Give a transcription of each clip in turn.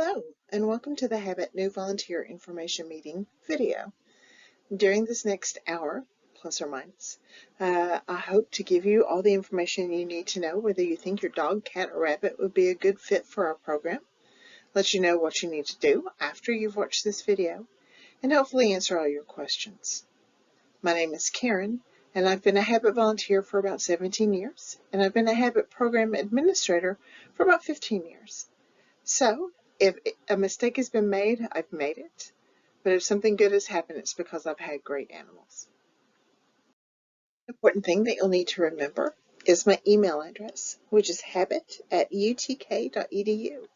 Hello, and welcome to the H.A.B.I.T New Volunteer Information Meeting video. During this next hour, plus or minus, I hope to give you all the information you need to know whether you think your dog, cat, or rabbit would be a good fit for our program, let you know what you need to do after you've watched this video, and hopefully answer all your questions. My name is Karen, and I've been a H.A.B.I.T volunteer for about 17 years, and I've been a H.A.B.I.T program administrator for about 15 years. So, if a mistake has been made, I've made it. But if something good has happened, it's because I've had great animals. The important thing that you'll need to remember is my email address, which is habit@utk.edu.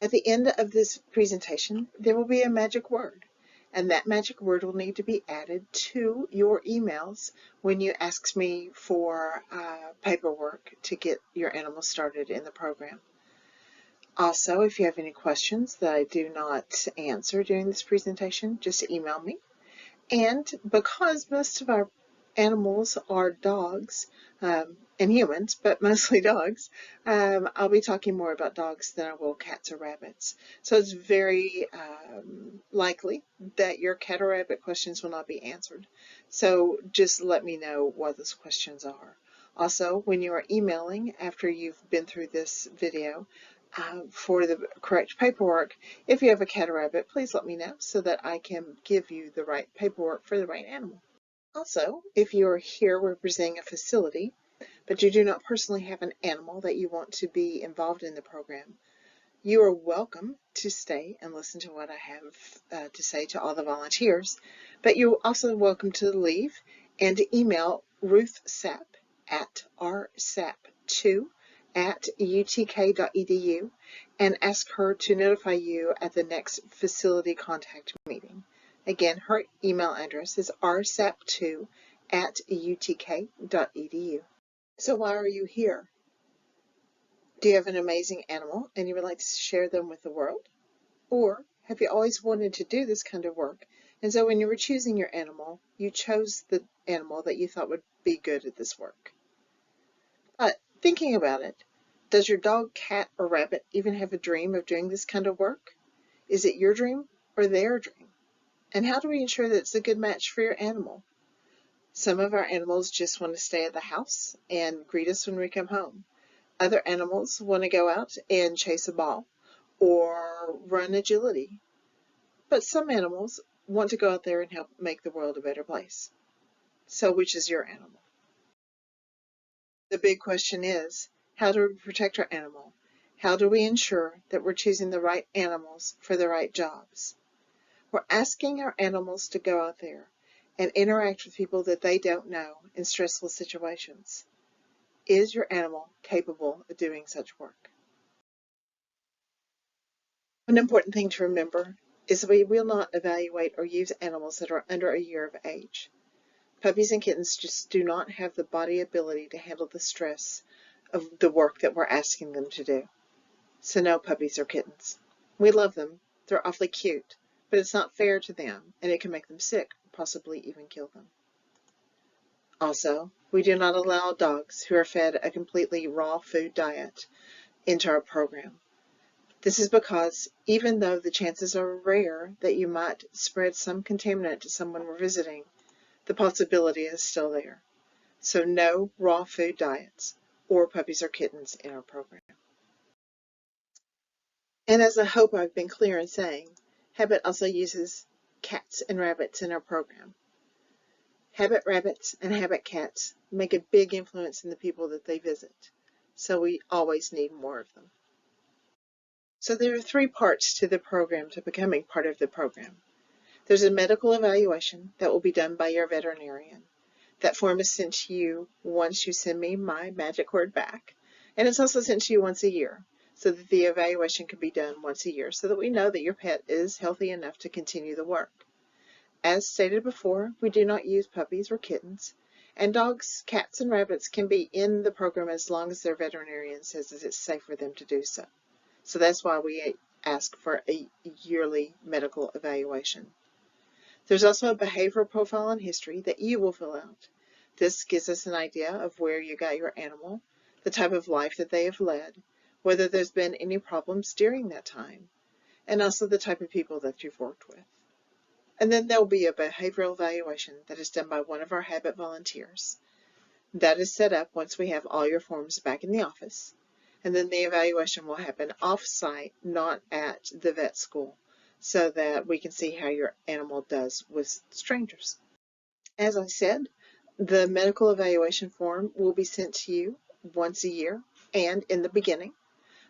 At the end of this presentation, there will be a magic word, and that magic word will need to be added to your emails when you ask me for paperwork to get your animal started in the program. Also, if you have any questions that I do not answer during this presentation, just email me. And because most of our animals are dogs and humans, but mostly dogs, I'll be talking more about dogs than I will cats or rabbits. So it's very likely that your cat or rabbit questions will not be answered. So just let me know what those questions are. Also, when you are emailing after you've been through this video, for the correct paperwork, if you have a cat or rabbit, please let me know so that I can give you the right paperwork for the right animal. Also, if you are here representing a facility, but you do not personally have an animal that you want to be involved in the program, you are welcome to stay and listen to what I have to say to all the volunteers, but you're also welcome to leave and to email Ruth Sapp at rsap2@utk.edu and ask her to notify you at the next facility contact meeting. Again, her email address is rsap2@utk.edu. So why are you here? Do you have an amazing animal and you would like to share them with the world? Or have you always wanted to do this kind of work, and so when you were choosing your animal, you chose the animal that you thought would be good at this work? But thinking about it, does your dog, cat, or rabbit even have a dream of doing this kind of work? Is it your dream or their dream? And how do we ensure that it's a good match for your animal? Some of our animals just want to stay at the house and greet us when we come home. Other animals want to go out and chase a ball or run agility. But some animals want to go out there and help make the world a better place. So which is your animal? The big question is, how do we protect our animal? How do we ensure that we're choosing the right animals for the right jobs? We're asking our animals to go out there and interact with people that they don't know in stressful situations. Is your animal capable of doing such work? One important thing to remember is that we will not evaluate or use animals that are under a year of age. Puppies and kittens just do not have the body ability to handle the stress of the work that we're asking them to do. So no puppies or kittens. We love them. They're awfully cute, but it's not fair to them, and it can make them sick, possibly even kill them. Also, we do not allow dogs who are fed a completely raw food diet into our program. This is because even though the chances are rare that you might spread some contaminant to someone we're visiting, the possibility is still there. So no raw food diets or puppies or kittens in our program. And as I hope I've been clear in saying, H.A.B.I.T also uses cats and rabbits in our program. H.A.B.I.T rabbits and H.A.B.I.T cats make a big influence in the people that they visit, so we always need more of them. So there are 3 parts to the program to becoming part of the program. There's a medical evaluation that will be done by your veterinarian. That form is sent to you once you send me my magic word back, and it's also sent to you once a year, so that the evaluation can be done once a year so that we know that your pet is healthy enough to continue the work. As stated before, we do not use puppies or kittens, and dogs, cats, and rabbits can be in the program as long as their veterinarian says that it's safe for them to do so. So that's why we ask for a yearly medical evaluation. There's also a behavioral profile and history that you will fill out. This gives us an idea of where you got your animal, the type of life that they have led, whether there's been any problems during that time, and also the type of people that you've worked with. And then there'll be a behavioral evaluation that is done by one of our H.A.B.I.T volunteers. That is set up once we have all your forms back in the office. And then the evaluation will happen off-site, not at the vet school, so that we can see how your animal does with strangers. As I said, the medical evaluation form will be sent to you once a year and in the beginning.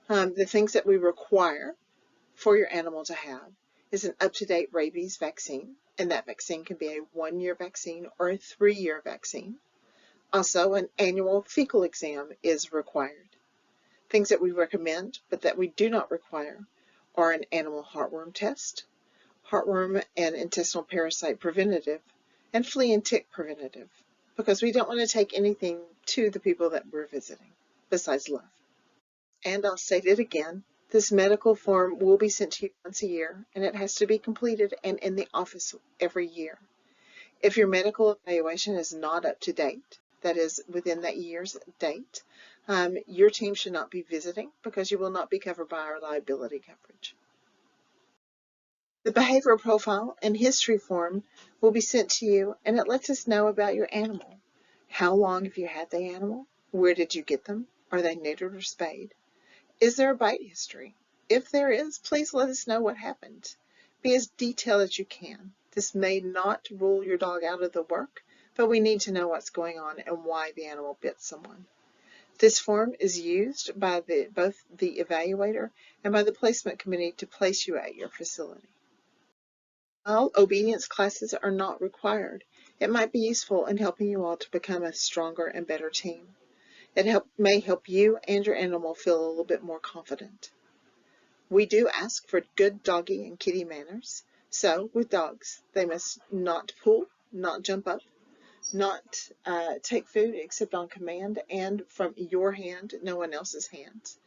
The things that we require for your animal to have is an up-to-date rabies vaccine, and that vaccine can be a 1-year vaccine or a 3-year vaccine. Also, an annual fecal exam is required. Things that we recommend but that we do not require are an animal heartworm test, heartworm and intestinal parasite preventative, and flea and tick preventative, because we don't want to take anything to the people that we're visiting besides love. And I'll state it again, this medical form will be sent to you once a year, and it has to be completed and in the office every year. If your medical evaluation is not up to date, that is within that year's date, your team should not be visiting because you will not be covered by our liability coverage. The behavioral profile and history form will be sent to you, and it lets us know about your animal. How long have you had the animal? Where did you get them? Are they neutered or spayed? Is there a bite history? If there is, please let us know what happened. Be as detailed as you can. This may not rule your dog out of the work, but we need to know what's going on and why the animal bit someone. This form is used by both the evaluator and by the placement committee to place you at your facility. While obedience classes are not required, it might be useful in helping you all to become a stronger and better team. It may help you and your animal feel a little bit more confident. We do ask for good doggy and kitty manners. So, with dogs, they must not pull, not jump up, not take food except on command and from your hand, no one else's hands.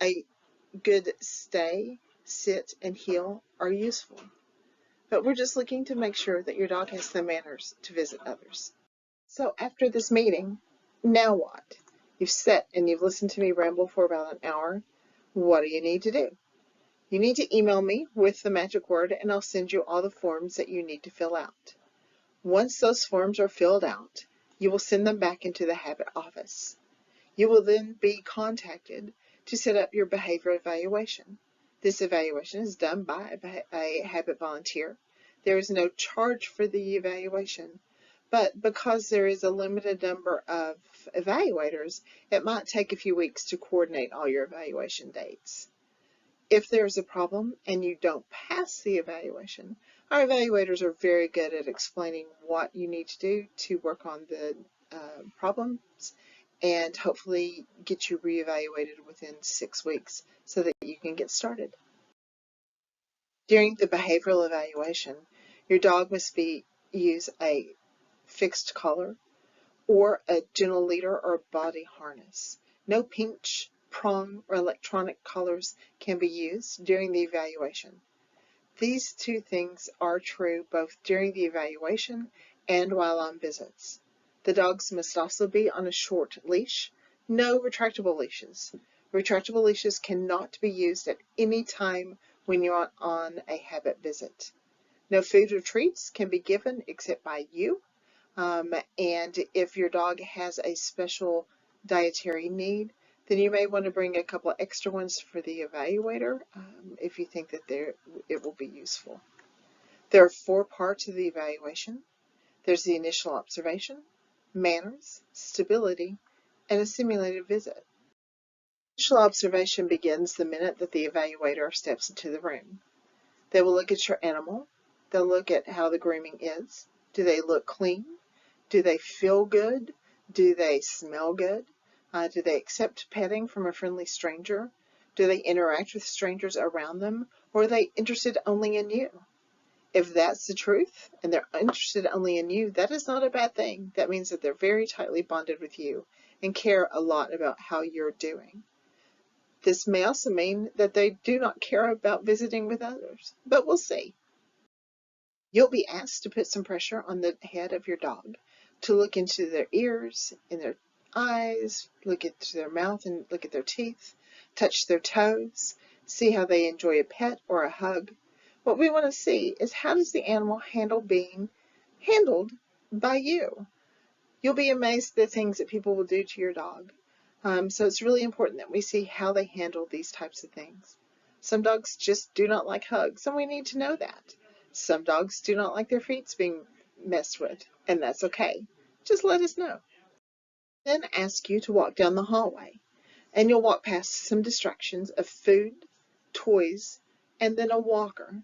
A good stay, sit, and heel are useful. But we're just looking to make sure that your dog has the manners to visit others. So after this meeting, now what? You've sat and you've listened to me ramble for about an hour. What do you need to do? You need to email me with the magic word, and I'll send you all the forms that you need to fill out. Once those forms are filled out, you will send them back into the H.A.B.I.T office. You will then be contacted to set up your behavior evaluation. This evaluation is done by a H.A.B.I.T volunteer. There is no charge for the evaluation, but because there is a limited number of evaluators, it might take a few weeks to coordinate all your evaluation dates. If there's a problem and you don't pass the evaluation, our evaluators are very good at explaining what you need to do to work on the problems and hopefully get you reevaluated within 6 weeks so that you can get started. During the behavioral evaluation, your dog must use a fixed collar or a gentle leader or body harness. No pinch, prong, or electronic collars can be used during the evaluation. These two things are true both during the evaluation and while on visits. The dogs must also be on a short leash. No retractable leashes. Retractable leashes cannot be used at any time when you're on a H.A.B.I.T visit. No food or treats can be given except by you. And if your dog has a special dietary need, then you may want to bring a couple of extra ones for the evaluator if you think that it will be useful. There are 4 parts of the evaluation. There's the initial observation, manners, stability, and a simulated visit. Initial observation begins the minute that the evaluator steps into the room. They will look at your animal. They'll look at how the grooming is. Do they look clean? Do they feel good? Do they smell good? Do they accept petting from a friendly stranger? Do they interact with strangers around them? Or are they interested only in you? If that's the truth, and they're interested only in you, that is not a bad thing. That means that they're very tightly bonded with you and care a lot about how you're doing. This may also mean that they do not care about visiting with others, but we'll see. You'll be asked to put some pressure on the head of your dog, to look into their ears, in their eyes, look into their mouth, and look at their teeth. touch their toes, see how they enjoy a pet or a hug. What we want to see is how does the animal handle being handled by you. You'll be amazed at the things that people will do to your dog. So it's really important that we see how they handle these types of things. Some dogs just do not like hugs, and we need to know that. Some dogs do not like their feet being messed with, and that's okay. Just let us know. Then ask you to walk down the hallway, and you'll walk past some distractions of food, toys, and then a walker.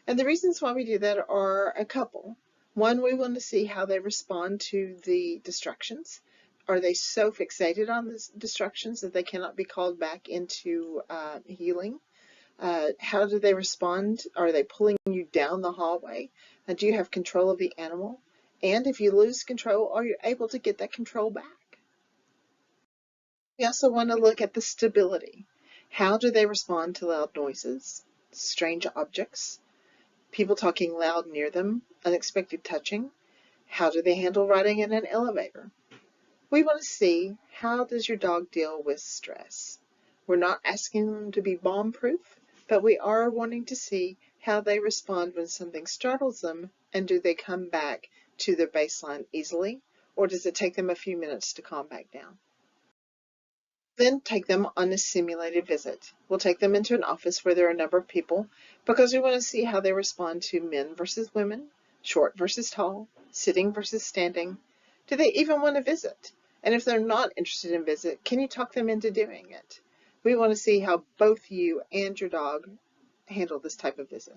And the reasons why we do that are a couple. One, we want to see how they respond to the distractions. Are they so fixated on the distractions that they cannot be called back into healing? How do they respond? Are they pulling you down the hallway? Do you have control of the animal? And if you lose control, are you able to get that control back? We also want to look at the stability. How do they respond to loud noises, strange objects, people talking loud near them, unexpected touching? How do they handle riding in an elevator? We want to see, how does your dog deal with stress? We're not asking them to be bomb-proof, but we are wanting to see how they respond when something startles them, and do they come back to their baseline easily, or does it take them a few minutes to calm back down? Then take them on a simulated visit. We'll take them into an office where there are a number of people because we want to see how they respond to men versus women, short versus tall, sitting versus standing. Do they even want to visit? And if they're not interested in visit, can you talk them into doing it? We want to see how both you and your dog handle this type of visit.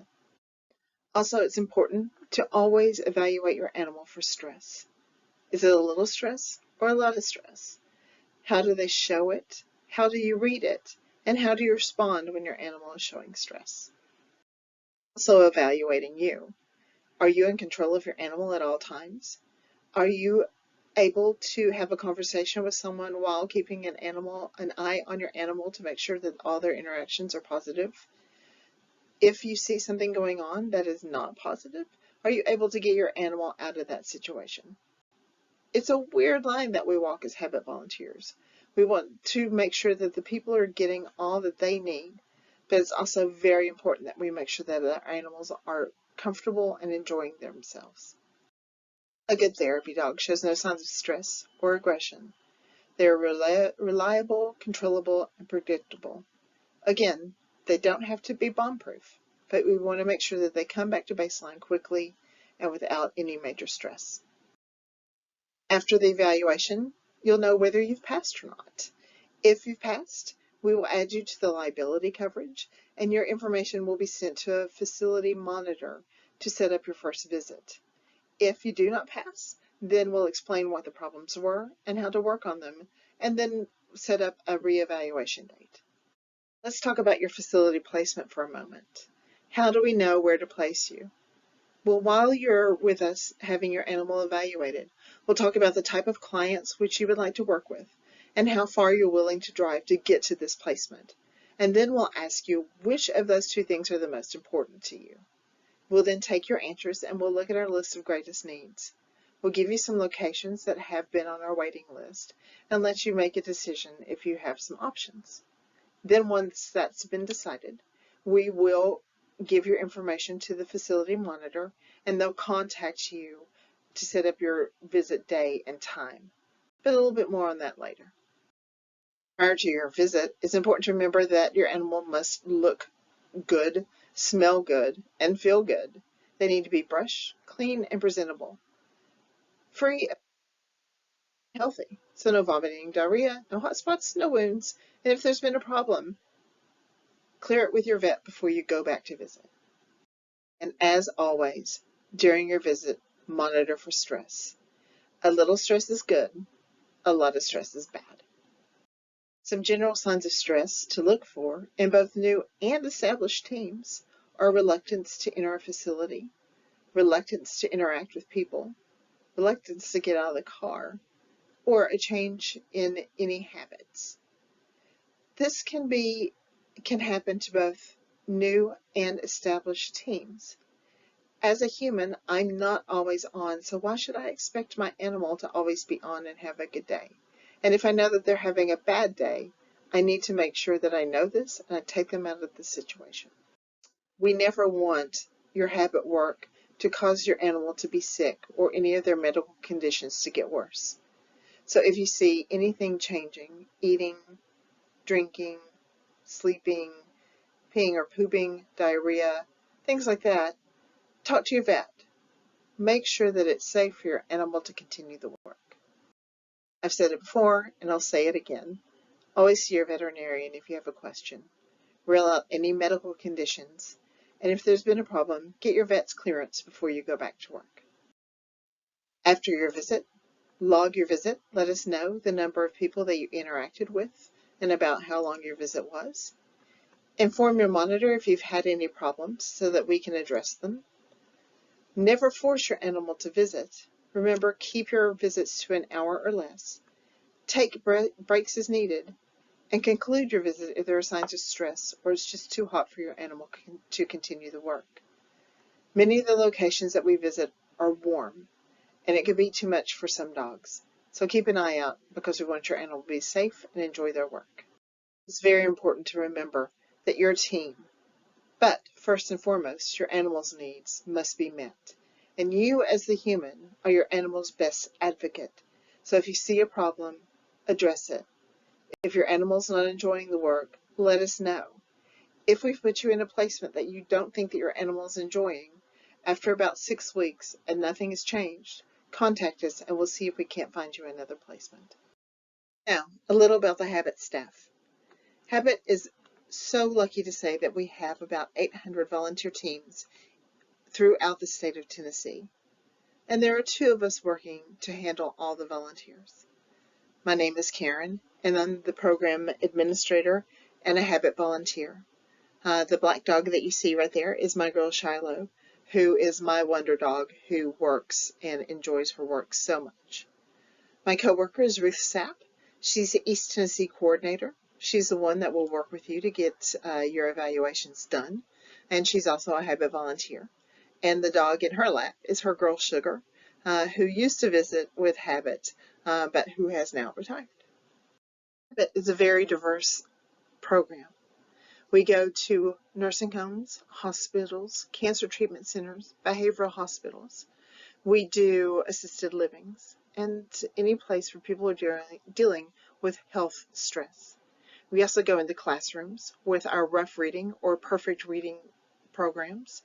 Also, it's important to always evaluate your animal for stress. Is it a little stress or a lot of stress? How do they show it? How do you read it? And how do you respond when your animal is showing stress? Also evaluating you. Are you in control of your animal at all times? Are you able to have a conversation with someone while keeping an eye on your animal to make sure that all their interactions are positive? If you see something going on that is not positive, are you able to get your animal out of that situation? It's a weird line that we walk as habit volunteers. We want to make sure that the people are getting all that they need, but it's also very important that we make sure that our animals are comfortable and enjoying themselves. A good therapy dog shows no signs of stress or aggression. They're reliable, controllable, and predictable. Again, they don't have to be bomb-proof, but we want to make sure that they come back to baseline quickly and without any major stress. After the evaluation, you'll know whether you've passed or not. If you've passed, we will add you to the liability coverage, and your information will be sent to a facility monitor to set up your first visit. If you do not pass, then we'll explain what the problems were and how to work on them, and then set up a reevaluation date. Let's talk about your facility placement for a moment. How do we know where to place you? Well, while you're with us having your animal evaluated, we'll talk about the type of clients which you would like to work with and how far you're willing to drive to get to this placement. And then we'll ask you which of those two things are the most important to you. We'll then take your answers and we'll look at our list of greatest needs. We'll give you some locations that have been on our waiting list and let you make a decision if you have some options. Then once that's been decided, we will give your information to the facility monitor and they'll contact you to set up your visit day and time. But a little bit more on that later. Prior to your visit, it's important to remember that your animal must look good, smell good, and feel good. They need to be brushed, clean, and presentable. Free, healthy. So no vomiting, diarrhea, no hot spots, no wounds. And if there's been a problem, clear it with your vet before you go back to visit. And as always, during your visit, monitor for stress. A little stress is good, a lot of stress is bad. Some general signs of stress to look for in both new and established teams are reluctance to enter a facility, reluctance to interact with people, reluctance to get out of the car, or a change in any habits. This can happen to both new and established teams. As a human, I'm not always on, so why should I expect my animal to always be on and have a good day? And if I know that they're having a bad day, I need to make sure that I know this and I take them out of the situation. We never want your habit work to cause your animal to be sick or any of their medical conditions to get worse. So if you see anything changing, eating, drinking, sleeping, peeing or pooping, diarrhea, things like that, talk to your vet. Make sure that it's safe for your animal to continue the work. I've said it before and I'll say it again. Always see your veterinarian if you have a question. Rule out any medical conditions, and if there's been a problem, get your vet's clearance before you go back to work. After your visit, log your visit. Let us know the number of people that you interacted with and about how long your visit was. Inform your monitor if you've had any problems so that we can address them. Never force your animal to visit. Remember, keep your visits to an hour or less. Take breaks as needed, and conclude your visit if there are signs of stress or it's just too hot for your animal to continue the work. Many of the locations that we visit are warm, and it can be too much for some dogs. So keep an eye out because we want your animal to be safe and enjoy their work. It's very important to remember that you're a team, but first and foremost, your animal's needs must be met. And you as the human are your animal's best advocate. So if you see a problem, address it. If your animal's not enjoying the work, let us know. If we've put you in a placement that you don't think that your animal is enjoying, after about 6 weeks and nothing has changed, contact us and we'll see if we can't find you another placement. Now, a little about the H.A.B.I.T staff. H.A.B.I.T is so lucky to say that we have about 800 volunteer teams throughout the state of Tennessee. And there are 2 of us working to handle all the volunteers. My name is Karen, and I'm the program administrator and a H.A.B.I.T volunteer. The black dog that you see right there is my girl Shiloh, who is my wonder dog who works and enjoys her work so much. My coworker is Ruth Sapp. She's the East Tennessee coordinator. She's the one that will work with you to get your evaluations done, and she's also a H.A.B.I.T volunteer. And the dog in her lap is her girl Sugar, who used to visit with H.A.B.I.T, but who has now retired. H.A.B.I.T is a very diverse program. We go to nursing homes, hospitals, cancer treatment centers, behavioral hospitals. We do assisted livings and any place where people are dealing with health stress. We also go into classrooms with our rough reading or perfect reading programs.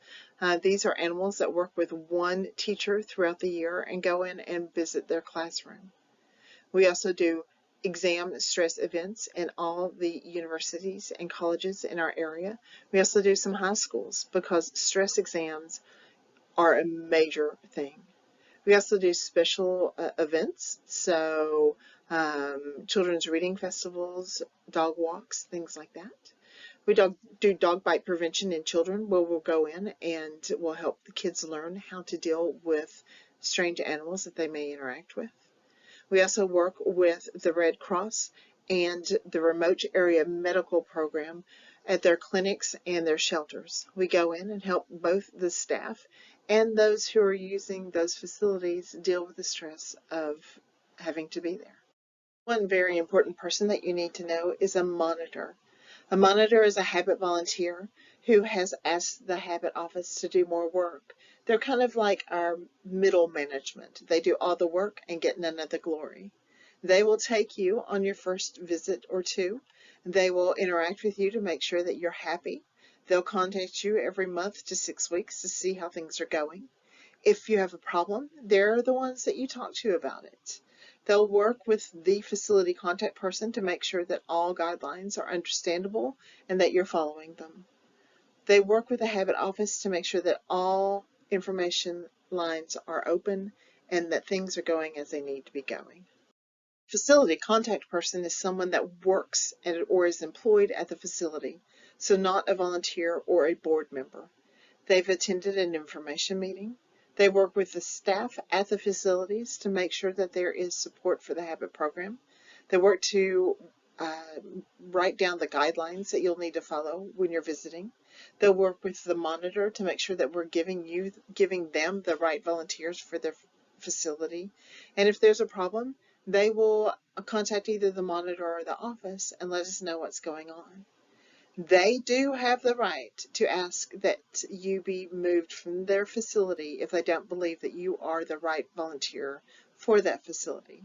These are animals that work with one teacher throughout the year and go in and visit their classroom. We also do exam stress events in all the universities and colleges in our area. We also do some high schools because stress exams are a major thing. We also do special events, so children's reading festivals, dog walks, things like that. We do dog bite prevention in children, where we'll go in and we'll help the kids learn how to deal with strange animals that they may interact with. We also work with the Red Cross and the Remote Area Medical Program at their clinics and their shelters. We go in and help both the staff and those who are using those facilities deal with the stress of having to be there. One very important person that you need to know is a monitor. A monitor is a H.A.B.I.T volunteer who has asked the H.A.B.I.T office to do more work. They're kind of like our middle management. They do all the work and get none of the glory. They will take you on your first visit or 2. They will interact with you to make sure that you're happy. They'll contact you every month to 6 weeks to see how things are going. If you have a problem, they're the ones that you talk to about it. They'll work with the facility contact person to make sure that all guidelines are understandable and that you're following them. They work with the H.A.B.I.T office to make sure that all information lines are open and that things are going as they need to be going. Facility contact person is someone that works or is employed at the facility, so not a volunteer or a board member. They've attended an information meeting. They work with the staff at the facilities to make sure that there is support for the H.A.B.I.T program. They work to write down the guidelines that you'll need to follow when you're visiting. They'll work with the monitor to make sure that we're giving them the right volunteers for their facility. And if there's a problem, they will contact either the monitor or the office and let us know what's going on. They do have the right to ask that you be moved from their facility if they don't believe that you are the right volunteer for that facility.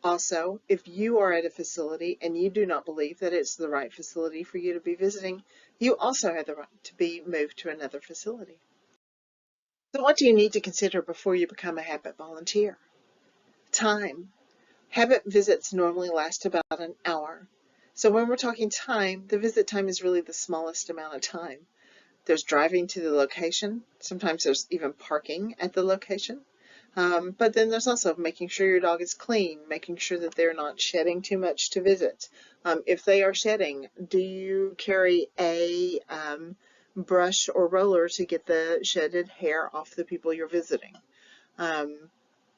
Also, if you are at a facility and you do not believe that it's the right facility for you to be visiting, you also have the right to be moved to another facility. So what do you need to consider before you become a H.A.B.I.T volunteer? Time. H.A.B.I.T visits normally last about an hour. So when we're talking time, the visit time is really the smallest amount of time. There's driving to the location. Sometimes there's even parking at the location. But then there's also making sure your dog is clean, making sure that they're not shedding too much to visit. If they are shedding, do you carry a brush or roller to get the shedded hair off the people you're visiting?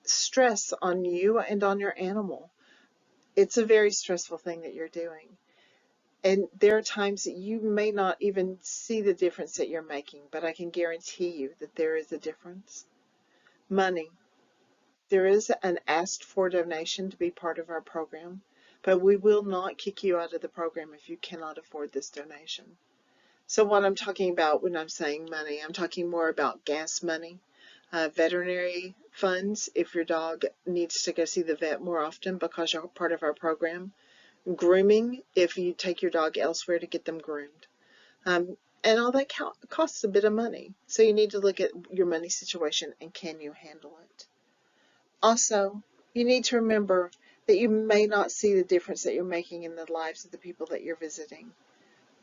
Stress on you and on your animal. It's a very stressful thing that you're doing. And there are times that you may not even see the difference that you're making, but I can guarantee you that there is a difference. Money. There is an asked for donation to be part of our program, but we will not kick you out of the program if you cannot afford this donation. So what I'm talking about when I'm saying money, I'm talking more about gas money, veterinary funds if your dog needs to go see the vet more often because you're part of our program, grooming if you take your dog elsewhere to get them groomed. And all that costs a bit of money. So you need to look at your money situation and can you handle it. Also, you need to remember that you may not see the difference that you're making in the lives of the people that you're visiting.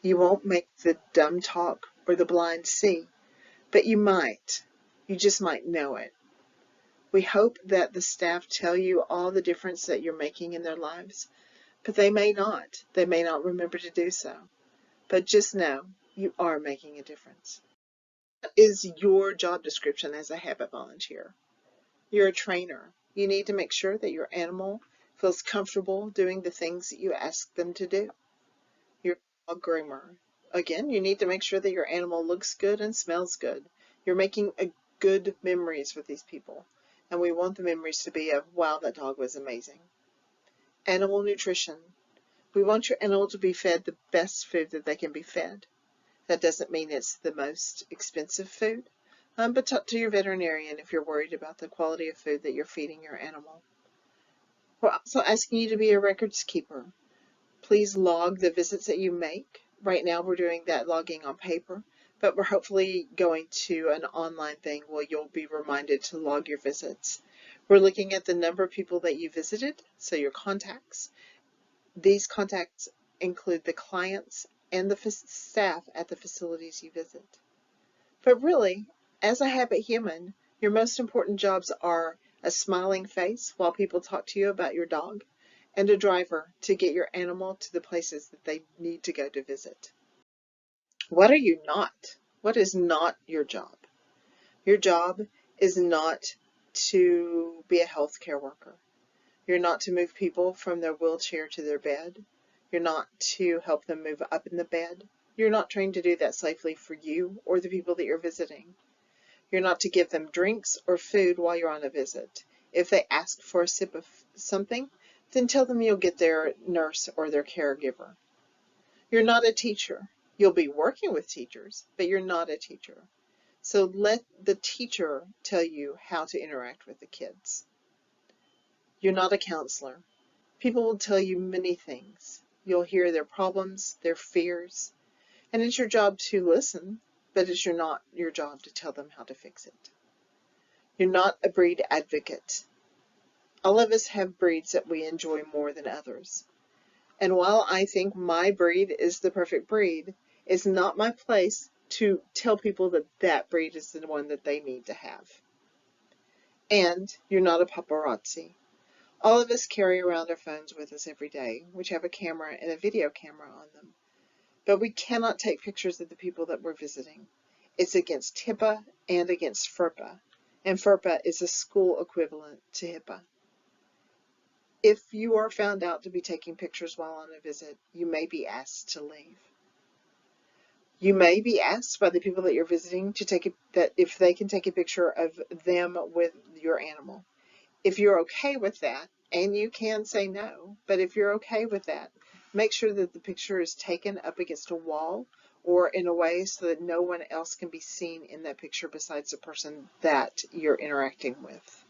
You won't make the dumb talk or the blind see, but you might. You just might know it. We hope that the staff tell you all the difference that you're making in their lives, but they may not. They may not remember to do so. But just know you are making a difference. What is your job description as a H.A.B.I.T volunteer? You're a trainer. You need to make sure that your animal feels comfortable doing the things that you ask them to do. You're a groomer. Again, you need to make sure that your animal looks good and smells good. You're making good memories with these people. And we want the memories to be of, wow, that dog was amazing. Animal nutrition. We want your animal to be fed the best food that they can be fed. That doesn't mean it's the most expensive food, but talk to your veterinarian if you're worried about the quality of food that you're feeding your animal. We're also asking you to be a records keeper. Please log the visits that you make. Right now we're doing that logging on paper, but we're hopefully going to an online thing where you'll be reminded to log your visits. We're looking at the number of people that you visited, so your contacts. These contacts include the clients and the staff at the facilities you visit. But really, as a habit human, your most important jobs are a smiling face while people talk to you about your dog, and a driver to get your animal to the places that they need to go to visit. What are you not? What is not your job? Your job is not to be a healthcare worker. You're not to move people from their wheelchair to their bed. You're not to help them move up in the bed. You're not trained to do that safely for you or the people that you're visiting. You're not to give them drinks or food while you're on a visit. If they ask for a sip of something, then tell them you'll get their nurse or their caregiver. You're not a teacher. You'll be working with teachers, but you're not a teacher. So let the teacher tell you how to interact with the kids. You're not a counselor. People will tell you many things. You'll hear their problems, their fears, and it's your job to listen, but it's not your job to tell them how to fix it. You're not a breed advocate. All of us have breeds that we enjoy more than others. And while I think my breed is the perfect breed, it's not my place to tell people that that breed is the one that they need to have. And you're not a paparazzi. All of us carry around our phones with us every day, which have a camera and a video camera on them. But we cannot take pictures of the people that we're visiting. It's against HIPAA and against FERPA, and FERPA is a school equivalent to HIPAA. If you are found out to be taking pictures while on a visit, you may be asked to leave. You may be asked by the people that you're visiting to if they can take a picture of them with your animal. If you're okay with that, and you can say no, but if you're okay with that, make sure that the picture is taken up against a wall or in a way so that no one else can be seen in that picture besides the person that you're interacting with.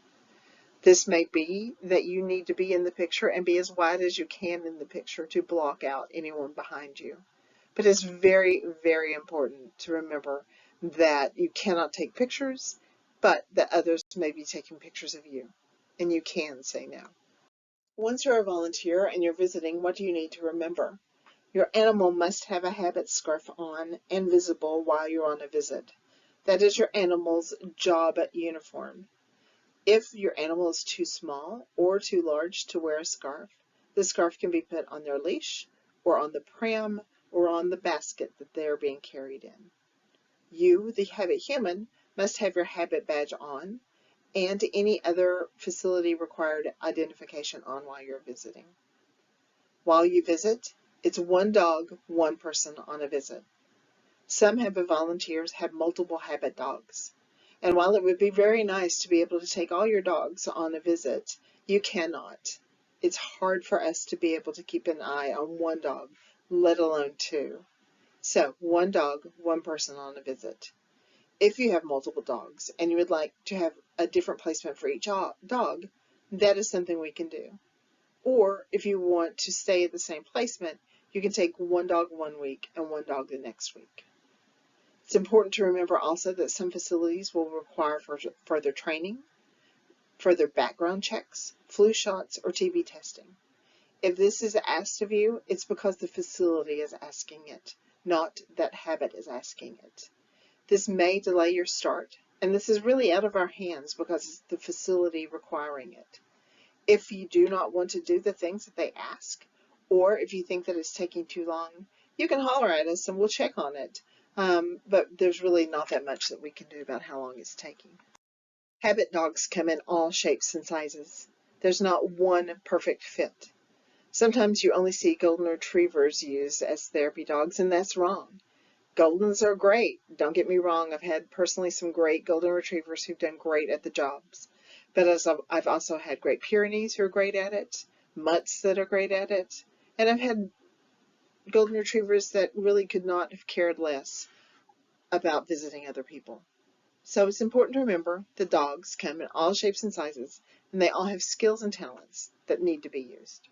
This may be that you need to be in the picture and be as wide as you can in the picture to block out anyone behind you. But it's very, very important to remember that you cannot take pictures, but that others may be taking pictures of you, and you can say no. Once you're a volunteer and you're visiting, what do you need to remember? Your animal must have a habit scarf on and visible while you're on a visit. That is your animal's job uniform. If your animal is too small or too large to wear a scarf, the scarf can be put on their leash or on the pram or on the basket that they are being carried in. You, the habit human, must have your habit badge on and any other facility required identification on while you're visiting. While you visit, it's one dog, one person on a visit. Some habit volunteers have multiple habit dogs. And while it would be very nice to be able to take all your dogs on a visit, you cannot. It's hard for us to be able to keep an eye on one dog, let alone two. So, one dog, one person on a visit. If you have multiple dogs and you would like to have a different placement for each dog, that is something we can do. Or if you want to stay at the same placement, you can take one dog one week and one dog the next week. It's important to remember also that some facilities will require further training, further background checks, flu shots, or TB testing. If this is asked of you, it's because the facility is asking it, not that habit is asking it. This may delay your start, and this is really out of our hands because it's the facility requiring it. If you do not want to do the things that they ask, or if you think that it's taking too long, you can holler at us and we'll check on it. But there's really not that much that we can do about how long it's taking. Habit dogs come in all shapes and sizes. There's not one perfect fit. Sometimes you only see golden retrievers used as therapy dogs, and that's wrong. Goldens are great. Don't get me wrong. I've had personally some great golden retrievers who've done great at the jobs. But I've also had great Pyrenees who are great at it, mutts that are great at it, and I've had golden retrievers that really could not have cared less about visiting other people. So it's important to remember the dogs come in all shapes and sizes, and they all have skills and talents that need to be used.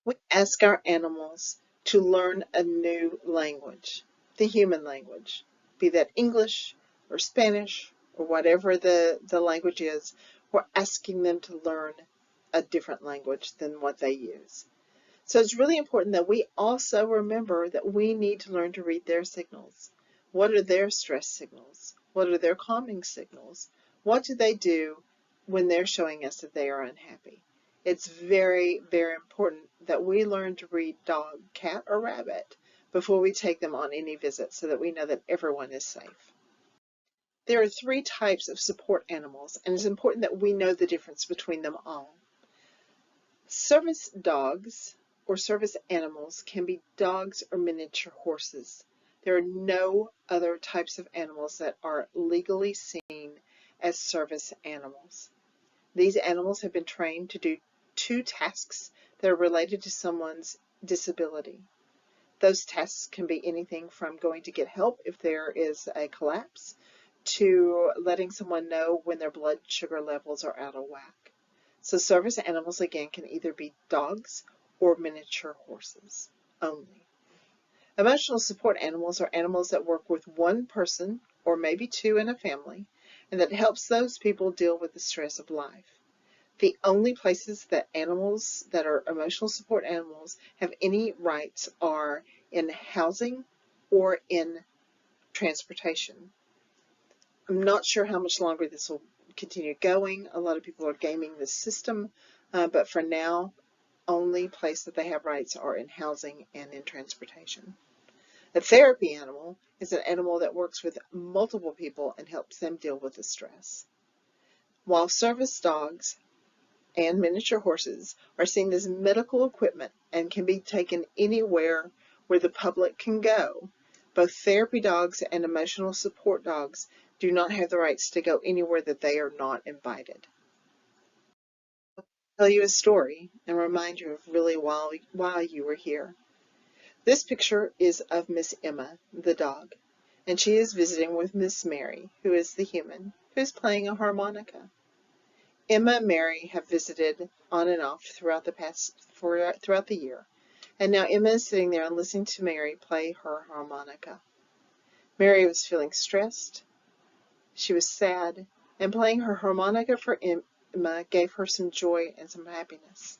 We ask our animals to learn a new language, the human language, be that English or Spanish or whatever the language is. We're asking them to learn a different language than what they use. So it's really important that we also remember that we need to learn to read their signals. What are their stress signals? What are their calming signals? What do they do when they're showing us that they are unhappy? It's very, very important that we learn to read dog, cat, or rabbit before we take them on any visit so that we know that everyone is safe. There are 3 types of support animals, and it's important that we know the difference between them all. Service dogs or service animals can be dogs or miniature horses. There are no other types of animals that are legally seen as service animals. These animals have been trained to do 2 tasks that are related to someone's disability. Those tasks can be anything from going to get help if there is a collapse to letting someone know when their blood sugar levels are out of whack. So service animals, again, can either be dogs or miniature horses only. Emotional support animals are animals that work with one person or maybe 2 in a family, and that helps those people deal with the stress of life. The only places that animals that are emotional support animals have any rights are in housing or in transportation. I'm not sure how much longer this will continue going. A lot of people are gaming this system, but for now, only place that they have rights are in housing and in transportation. A therapy animal is an animal that works with multiple people and helps them deal with the stress. While service dogs and miniature horses are seen as medical equipment and can be taken anywhere where the public can go, both therapy dogs and emotional support dogs do not have the rights to go anywhere that they are not invited. tell you a story and remind you of really why you were here. This picture is of Miss Emma, the dog, and she is visiting with Miss Mary, who is the human, who is playing a harmonica. Emma and Mary have visited on and off throughout the year, and now Emma is sitting there and listening to Mary play her harmonica. Mary was feeling stressed, she was sad, and playing her harmonica for Emma gave her some joy and some happiness.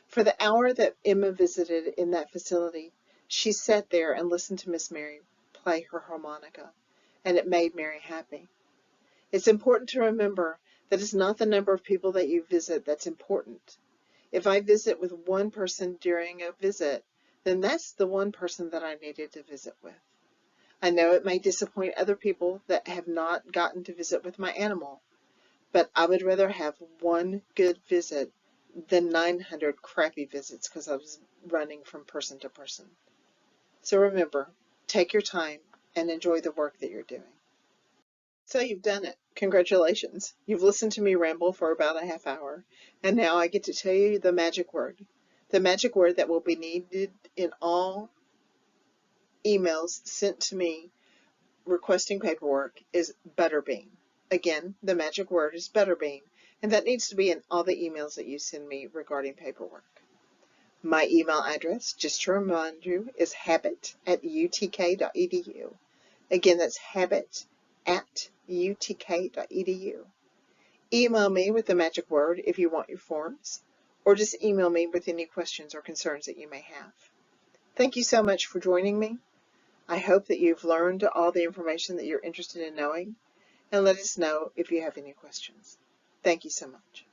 For the hour that Emma visited in that facility, she sat there and listened to Miss Mary play her harmonica, and it made Mary happy. It's important to remember that it's not the number of people that you visit that's important. If I visit with one person during a visit, then that's the one person that I needed to visit with. I know it may disappoint other people that have not gotten to visit with my animal, but I would rather have one good visit than 900 crappy visits because I was running from person to person. So remember, take your time and enjoy the work that you're doing. So you've done it. Congratulations. You've listened to me ramble for about a half hour, and now I get to tell you the magic word. The magic word that will be needed in all emails sent to me requesting paperwork is butterbean. Again, the magic word is butterbean, and that needs to be in all the emails that you send me regarding paperwork. My email address, just to remind you, is habit@utk.edu. Again, that's habit@utk.edu. Email me with the magic word if you want your forms, or just email me with any questions or concerns that you may have. Thank you so much for joining me. I hope that you've learned all the information that you're interested in knowing, and let us know if you have any questions. Thank you so much.